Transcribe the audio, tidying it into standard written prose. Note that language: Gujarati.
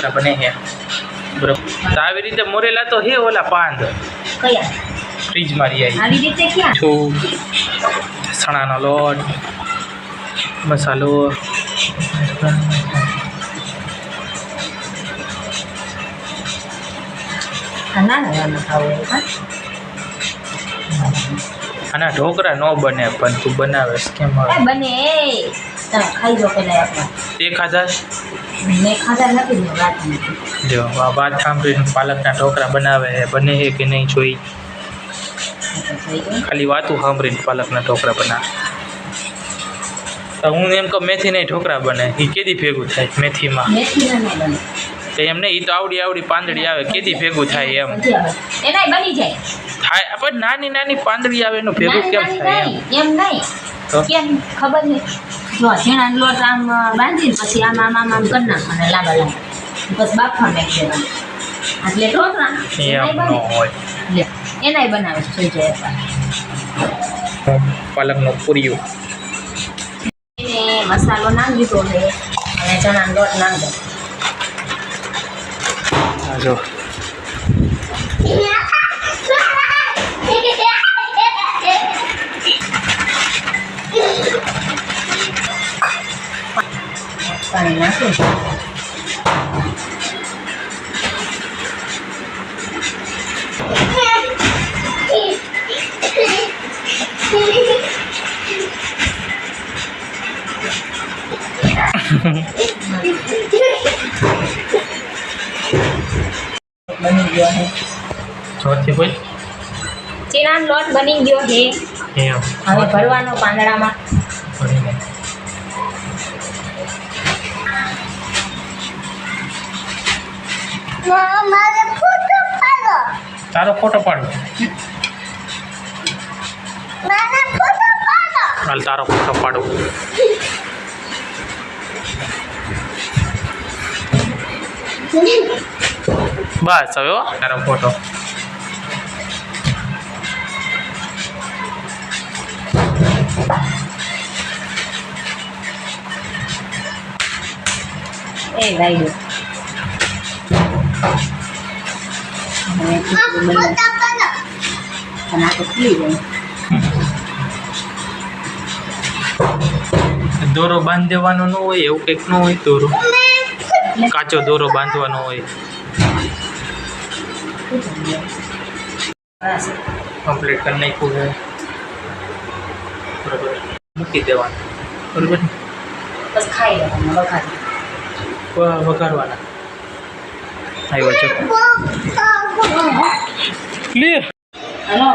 ઢોકળા બને છે બરોબર. તો આવી રીતે મોરેલા તો હે ઓલા પાંદ કયા ફ્રીજમાં રહી આવી રીતે ક્યાં છું ચણાનો લોટ મસાલો નાના ખાવું આના ઢોકળા ન બને પણ તું બનાવેશ કેમ હવે બને તમે ખાઈ જો પેલા આપણે તે ખાધા મેં ખાધા નથી ને વાત નથી જો આ વાત સાંભળીને પાલકના ઢોકળા બનાવે છે બને છે કે નહીં જોઈ ખાલી વાતું સાંભળીને પાલકના ઢોકળા બનાવે તો હું એમ કહું મેથી નહીં ઢોકળા બને એ કેદી ભેગું થાય મેથીમાં મેથીના ન બને તો એમ નહીં એ તો આવડી આવડી પાંદડી આવે કેદી ભેગું થાય એમ એનાય બની જાય થાય આપણે નાની નાની પાંદડી આવે એનું ભેગું કેમ થાય એમ એમ નહીં તો કેમ ખબર નહીં જો ઝીણા લોટ આમ બાંધીને પછી આમ આમ આમ આમ કરી નાખવાના લાંબા લાંબા બસ બાફા નાખી દેવાના એટલે ઢોકળા એમ ન હોય લે એનાય બનાવે છે જોઈ જાય પાલકનો પૂરિયું એને મસાલો નાખી દીધો છે અને ચણાનો લોટ નાખી દો જો પાણી નાખી બની ગયો છે ચોથી કોઈ ચણાનો લોટ બની ગયો છે એમ હવે ભરવાનો પાંદડામાં ભરીને તારો ફોટો પાડો હાલ તારો ફોટો પાડો બસ હવે હો, તારો ફોટો એ લાગ્યો અને આ તો ખુલી જાય દોરો બાંધી દેવાનો ન હોય એવું કંઈક ન હોય દોરો કાચો દોરો બાંધવાનો હોય બસ કમ્પ્લીટ કરી નાખ્યું છે બરાબર મૂકી દેવાનું બરાબર બસ ખાઈ લેવાનું વઘારવાના આવ્યો છે ક્લિયર હલો